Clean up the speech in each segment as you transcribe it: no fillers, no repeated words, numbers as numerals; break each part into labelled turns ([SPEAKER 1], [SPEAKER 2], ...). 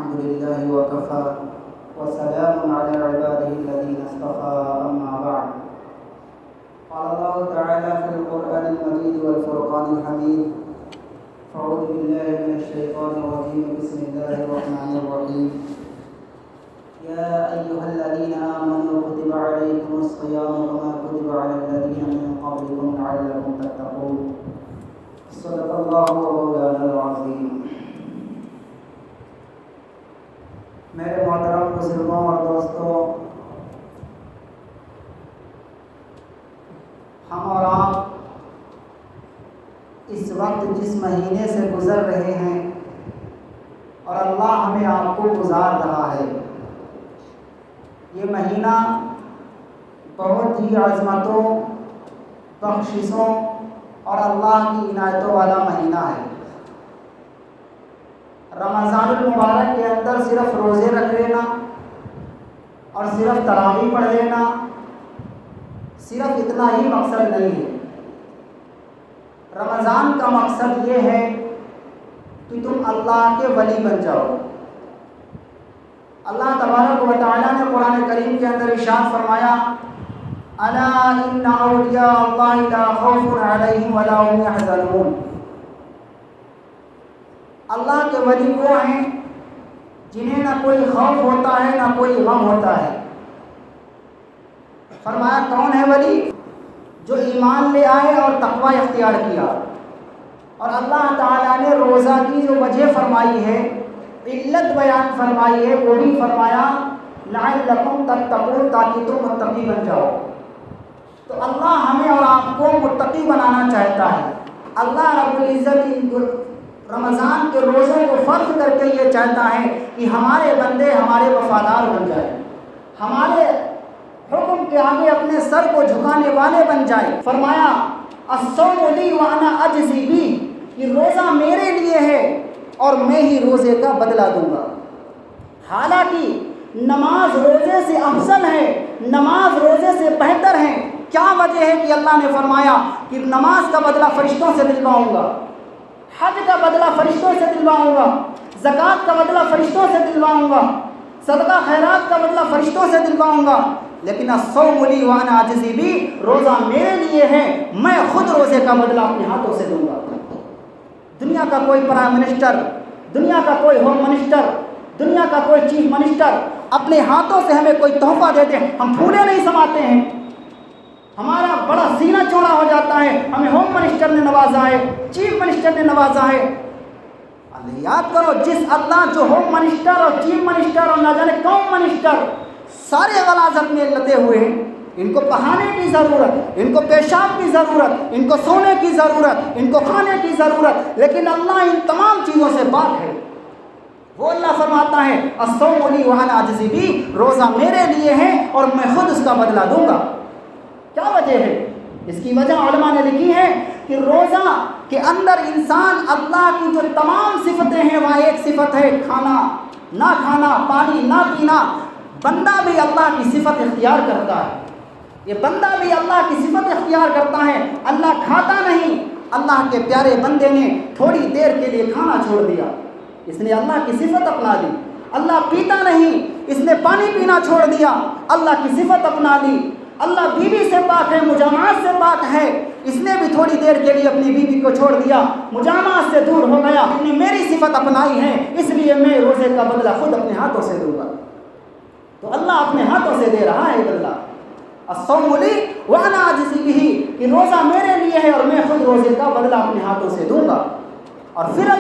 [SPEAKER 1] الحمد لله وكفى وسلام على عباده الذين اصطفى أما بعد قال الله تعالى في القرآن المجيد والفرقان الحميد أعوذ بالله من الشيطان الرجيم بسم الله الرحمن الرحيم يا أيها الذين آمنوا كتب عليكم الصيام كما كتب على الذين من قبلكم لعلكم تتقون صدق الله مولانا العظيم. میرے محترم بزرگوں اور دوستوں، ہم اور آپ اس وقت جس مہینے سے گزر رہے ہیں اور اللہ ہمیں آپ کو گزار رہا ہے، یہ مہینہ بہت ہی عظمتوں، بخششوں اور اللہ کی عنایتوں والا مہینہ ہے۔ رمضان المبارک کے اندر صرف روزے رکھ لینا اور صرف تراویح پڑھ لینا صرف اتنا ہی مقصد نہیں ہے۔ رمضان کا مقصد یہ ہے کہ تم اللہ کے ولی بن جاؤ۔ اللہ تبارک و تعالیٰ نے قرآن کریم کے اندر ارشاد فرمایا، الا ان اولیاء اللہ لا خوف علیہم ولا هم یحزنون۔ اللہ کے ولی وہ ہیں جنہیں نہ کوئی خوف ہوتا ہے نہ کوئی غم ہوتا ہے۔ فرمایا کون ہے ولی؟ جو ایمان لے آئے اور تقوی اختیار کیا۔ اور اللہ تعالیٰ نے روزہ کی جو وجہ فرمائی ہے، علت بیان فرمائی ہے، وہ بھی فرمایا لعلکم تتقون، تاکہ تم متقی بن جاؤ۔ تو اللہ ہمیں اور آپ کو متقی بنانا چاہتا ہے۔ اللہ رب العزت رمضان کے روزوں کو فرض کر کے یہ چاہتا ہے کہ ہمارے بندے ہمارے وفادار بن جائیں، ہمارے حکم کے آگے اپنے سر کو جھکانے والے بن جائیں۔ فرمایا الصوم لی وانا اجزی بہ، یہ روزہ میرے لیے ہے اور میں ہی روزے کا بدلہ دوں گا۔ حالانکہ نماز روزے سے افضل ہے، نماز روزے سے بہتر ہے۔ کیا وجہ ہے کہ اللہ نے فرمایا کہ نماز کا بدلہ فرشتوں سے دلواؤں گا، حج کا بدلہ فرشتوں سے دلواؤں گا، زکوٰۃ کا بدلہ فرشتوں سے دلواؤں گا، صدقہ خیرات کا بدلہ فرشتوں سے دلواؤں گا۔ لیکن الصوم لی وانا اجزی بہ، روزہ میرے لیے ہے، میں خود روزے کا بدلہ اپنے ہاتھوں سے دوں گا۔ دنیا کا کوئی پرائم منسٹر، دنیا کا کوئی ہوم منسٹر، دنیا کا کوئی چیف منسٹر اپنے ہاتھوں سے ہمیں کوئی تحفہ دیتے ہیں، ہم پھولے نہیں سماتے ہیں، ہمارا بڑا سینہ چوڑا ہو جاتا ہے، ہمیں ہوم منسٹر نے نوازا ہے، چیف منسٹر نے نوازا ہے۔ یاد کرو جس اللہ جو ہوم منسٹر اور چیف منسٹر اور نہ جانے کون منسٹر سارے غلاظت میں لدے ہوئے ہیں، ان کو پہانے کی ضرورت، ان کو پیشاب کی ضرورت، ان کو سونے کی ضرورت، ان کو کھانے کی ضرورت، لیکن اللہ ان تمام چیزوں سے پاک ہے۔ وہ اللہ فرماتا ہے الصوم لی وانا اجزی بہ، روزہ میرے لیے ہے اور میں خود اس کا بدلہ دوں گا۔ کیا وجہ ہے؟ اس کی وجہ علماء نے لکھی ہے کہ روزہ کے اندر انسان اللہ کی جو تمام صفتیں ہیں، وہاں ایک صفت ہے کھانا نہ کھانا، پانی نہ پینا۔ بندہ بھی اللہ کی صفت اختیار کرتا ہے، یہ بندہ بھی اللہ کی صفت اختیار کرتا ہے۔ اللہ کھاتا نہیں، اللہ کے پیارے بندے نے تھوڑی دیر کے لیے کھانا چھوڑ دیا، اس نے اللہ کی صفت اپنا لی۔ اللہ پیتا نہیں، اس نے پانی پینا چھوڑ دیا، اللہ کی صفت اپنا لی۔ اللہ بیوی سے پاک ہے، مجامعات سے پاک ہے، اس نے بھی تھوڑی دیر کے لیے اپنی بیوی کو چھوڑ دیا، مجامعات سے دور ہو گیا، اس نے میری صفت اپنائی ہے، اس لیے میں روزے کا بدلہ خود اپنے ہاتھوں سے دوں گا۔ تو اللہ اپنے ہاتھوں سے دے رہا ہے بدلہ۔ الصوم لی وانا اجزی بہ، کہ روزہ میرے لیے ہے اور میں خود روزے کا بدلہ اپنے ہاتھوں سے دوں گا۔ اور پھر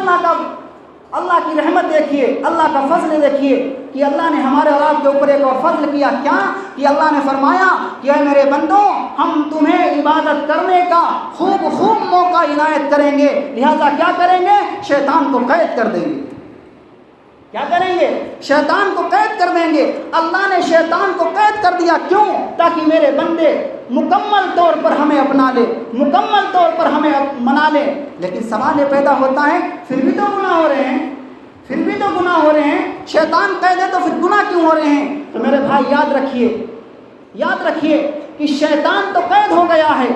[SPEAKER 1] اللہ کی رحمت دیکھیے، اللہ کا فضل دیکھیے کہ اللہ نے ہمارے اور آپ کے اوپر ایک اور فضل کیا۔ کیا کہ اللہ نے فرمایا کہ اے میرے بندوں، ہم تمہیں عبادت کرنے کا خوب موقع عنایت کریں گے، لہذا کیا کریں گے؟ شیطان کو قید کر دیں گے۔ کیا کریں گے؟ شیطان کو قید کر دیں گے۔ اللہ نے شیطان کو قید کر دیا، کیوں؟ تاکہ میرے بندے مکمل طور پر ہمیں اپنا لے، مکمل طور پر ہمیں منا لے۔ لیکن سوال یہ پیدا ہوتا ہے پھر بھی تو گناہ ہو رہے ہیں، پھر بھی تو گناہ ہو رہے ہیں، شیطان قید ہے تو پھر گناہ کیوں ہو رہے ہیں؟ تو میرے بھائی یاد رکھیے کہ شیطان تو قید ہو گیا ہے،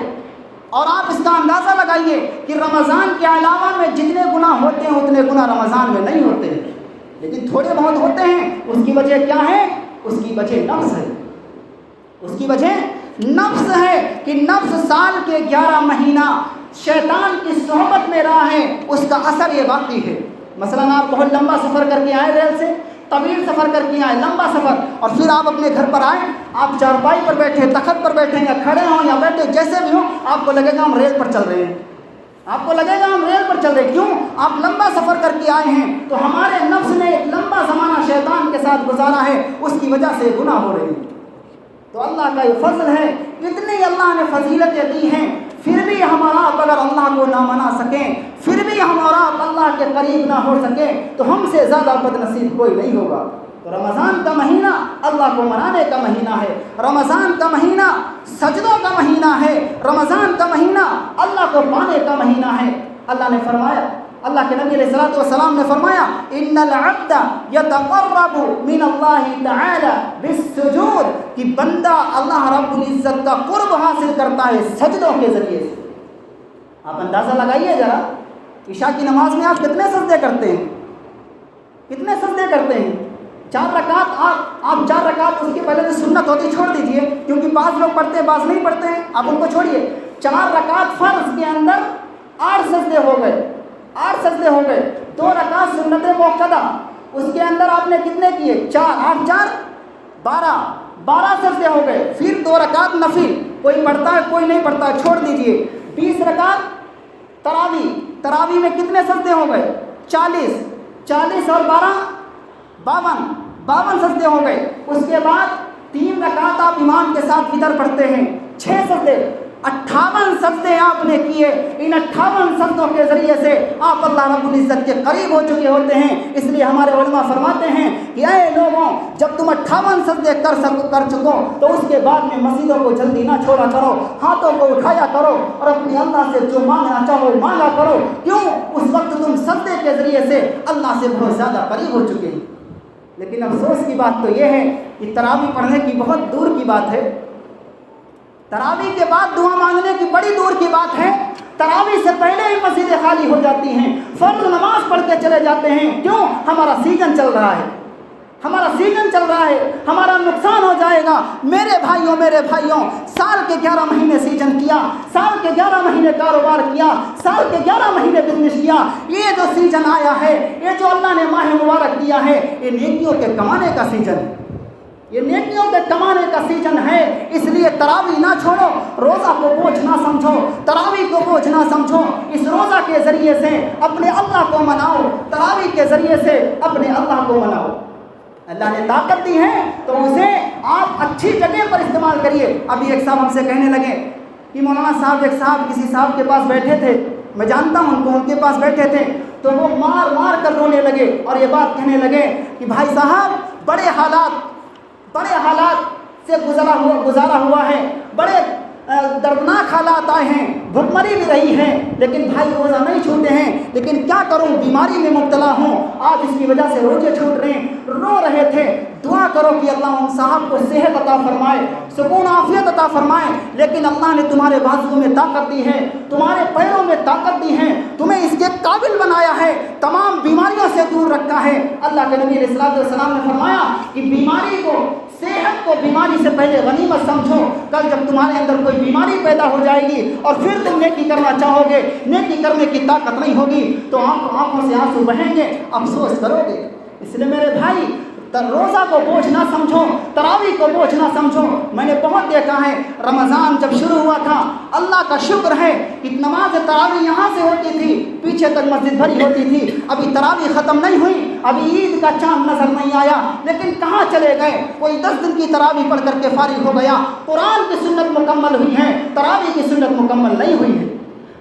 [SPEAKER 1] اور آپ اس کا اندازہ لگائیے کہ رمضان کے علاوہ میں جتنے گناہ ہوتے ہیں اتنے گناہ رمضان میں نہیں ہوتے ہیں۔ لیکن تھوڑے بہت ہوتے ہیں. اس کی وجہ کیا ہے؟ اس کی وجہ نفس ہے. اس کی وجہ نفس ہے کہ نفس سال کے 11 مہینہ شیطان کی صحبت میں رہا ہے، اس کا اثر یہ باقی ہے. مثلاً آپ بہت لمبا سفر کر کے آئے، ریل سے طویل سفر کر کے آئے، لمبا سفر، اور پھر آپ اپنے گھر پر آئے، آپ چارپائی پر بیٹھے، تخت پر بیٹھے یا کھڑے ہوں یا بیٹھے جیسے بھی ہوں، آپ کو لگے گا ہم ریل پر چل رہے ہیں. آپ کو لگے گا ہم ریل پر چل رہے ہیں. کیوں؟ آپ لمبا سفر کر کے آئے ہیں تو ہمارے نفس نے ایک لمبا زمانہ شیطان کے ساتھ گزارا ہے، اس کی وجہ سے گناہ ہو رہے ہیں. تو اللہ کا یہ فضل ہے، اتنی اللہ نے فضیلتیں دی ہیں، پھر بھی ہمارا آپ اگر اللہ کو نہ منا سکیں، پھر بھی ہمارا آپ اللہ کے قریب نہ ہو سکیں، تو ہم سے زیادہ بد نصیب کوئی نہیں ہوگا. تو رمضان کا مہینہ اللہ کو منانے کا مہینہ ہے، رمضان کا مہینہ سجدوں کا مہینہ ہے، رمضان کا مہینہ اللہ کو پانے کا مہینہ ہے. اللہ نے فرمایا، اللہ کے نبی علیہ الصلوۃ والسلام نے فرمایا، ان العبد یتقرب من اللہ تعالی بالسجود، کہ بندہ اللہ رب العزت کا قرب حاصل کرتا ہے سجدوں کے ذریعے سے. آپ اندازہ لگائیے ذرا، عشاء کی نماز میں آپ کتنے سجدے کرتے ہیں؟ کتنے سجدے کرتے ہیں؟ 4 رکعت. آپ 4 رکعت اس کے پہلے جو سنت ہوتی چھوڑ دیجئے، کیونکہ بعض لوگ پڑھتے ہیں بعض نہیں پڑھتے ہیں، آپ ان کو چھوڑیے. 4 رکعت فرض کے اندر 8 سجدے ہو گئے، 8 سجدے ہو گئے. 2 رکعت سنت موقدہ، اس کے اندر آپ نے کتنے کیے؟ 4 8 4 12 سجدے ہو گئے. پھر 2 رکعت نفل، کوئی پڑھتا ہے کوئی نہیں پڑھتا ہے، چھوڑ دیجئے. 20 رکعت تراویح میں کتنے سجدے ہو گئے؟ 40 اور 12 52 سجدے ہو گئے. اس کے بعد 3 رکعت آپ امام کے ساتھ وتر پڑھتے ہیں، 6 سجدے، 58 سجدے آپ نے کیے. ان 58 سجدوں کے ذریعے سے آپ اللہ رب العزت کے قریب ہو چکے ہوتے ہیں. اس لیے ہمارے علماء فرماتے ہیں کہ اے لوگوں، جب تم 58 سجدے کر چکو تو اس کے بعد میں مسجدوں کو جلدی نہ چھوڑا کرو، ہاتھوں کو اٹھایا کرو اور اپنے اللہ سے جو مانگنا چاہو مانگا کرو. کیوں؟ اس وقت تم سجدے کے ذریعے سے اللہ سے بہت زیادہ قریب ہو چکے ہیں. لیکن افسوس کی بات تو یہ ہے کہ تراویح پڑھنے کی بہت دور کی بات ہے، تراویح کے بعد دعا مانگنے کی بڑی دور کی بات ہے. تراویح سے پہلے ہی مسجدیں خالی ہو جاتی ہیں، فرض نماز پڑھ کے چلے جاتے ہیں. کیوں؟ ہمارا سیزن چل رہا ہے، ہمارا سیزن چل رہا ہے، ہمارا نقصان ہو جائے گا. میرے بھائیوں، سال کے 11 مہینے سیزن کیا، سال کے 11 مہینے کاروبار کیا، سال کے 11 مہینے بزنس کیا. یہ جو سیزن آیا ہے، یہ جو اللہ نے ماہ مبارک دیا ہے، یہ نیکیوں کے کمانے کا سیزن ہے، یہ نیکیوں کے کمانے کا سیزن ہے. اس لیے تراویح نہ چھوڑو، روزہ کو بوجھ نہ سمجھو، تراویح کو بوجھ نہ سمجھو. اس روزہ کے ذریعے سے اپنے اللہ کو مناؤ، تراویح کے ذریعے سے اپنے اللہ کو مناؤ. اللہ نے طاقت دی ہے تو اسے آپ اچھی جگہ پر استعمال کریے. ابھی ایک صاحب ہم سے کہنے لگے کہ مولانا صاحب، ایک صاحب کسی صاحب کے پاس بیٹھے تھے، میں جانتا ہوں ان کو، ان کے پاس بیٹھے تھے تو وہ مار کر رونے لگے اور یہ بات کہنے لگے کہ بھائی صاحب، بڑے حالات سے گزارا ہوا ہے، بڑے دردناک حالات آئے ہیں، بھوکمری بھی رہی ہے، لیکن بھائی روزہ نہیں چھوٹے ہیں. لیکن کیا کروں، بیماری میں مبتلا ہوں، آج اس کی وجہ سے روزے چھوٹ رہے ہیں. رو رہے تھے. دعا کرو کہ اللہ ان صاحب کو صحت عطا فرمائے، سکون عافیت عطا فرمائے. لیکن اللہ نے تمہارے بازو میں طاقت دی ہے، تمہارے پیروں میں طاقت دی ہے، تمہیں اس کے قابل بنایا ہے، تمام بیماریوں سے دور رکھا ہے. اللہ کے نبی علیہ الصلوۃ والسلام نے فرمایا کہ بیماری کو، صحت کو بیماری سے پہلے غنیمت سمجھو. کل جب تمہارے اندر کوئی بیماری پیدا ہو جائے گی اور پھر تم نیکی کرنا چاہو گے، نیکی کرنے کی طاقت نہیں ہوگی تو آنکھوں سے آنسو بہیں گے، افسوس کرو گے. اس لیے میرے بھائی، روزہ کو بوجھ نہ سمجھو، تراویح کو بوجھ نہ سمجھو. میں نے بہت دیکھا ہے، رمضان جب شروع ہوا تھا، اللہ کا شکر ہے کہ نماز تراویح یہاں سے ہوتی تھی، پیچھے تک مسجد بھری ہوتی تھی. ابھی تراویح ختم نہیں ہوئی، ابھی عید کا چاند نظر نہیں آیا، لیکن کہاں چلے گئے؟ کوئی 10 دن کی تراویح پڑھ کر کے فارغ ہو گیا. قرآن کی سنت مکمل ہوئی ہے، تراویح کی سنت مکمل نہیں ہوئی ہے.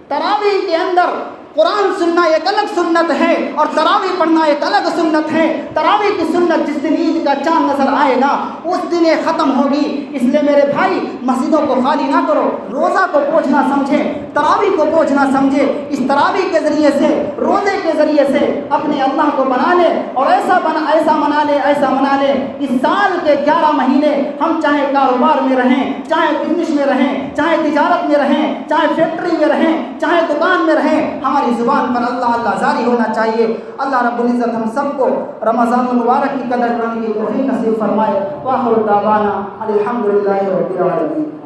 [SPEAKER 1] تراویح کے اندر قرآن سننا ایک الگ سنت ہے اور تراویح پڑھنا ایک الگ سنت ہے. تراویح کی سنت جس دن عید کا چاند نظر آئے گا اس دن یہ ختم ہوگی. اس لیے میرے بھائی، مسجدوں کو خالی نہ کرو، روزہ کو بوجھ نہ سمجھے، تراویح کو بوجھ نہ سمجھے. اس تراویح کے ذریعے سے، روزے کے ذریعے سے اپنے اللہ کو بنا لے اور ایسا بنا لیں، ایسا بنا لیں کہ سال کے 11 مہینے ہم چاہے کاروبار میں رہیں، چاہے بزنس میں رہیں، چاہے تجارت میں رہیں، چاہے فیکٹری میں رہیں، چاہے دکان میں رہیں، ہماری زبان پر اللہ اللہ جاری ہونا چاہیے۔ اللہ رب العزت ہم سب کو رمضان المبارک کی قدر کرنے کی توفیق نصیب فرمائے۔ وآخر دعوانا الحمدللہ رب العالمین۔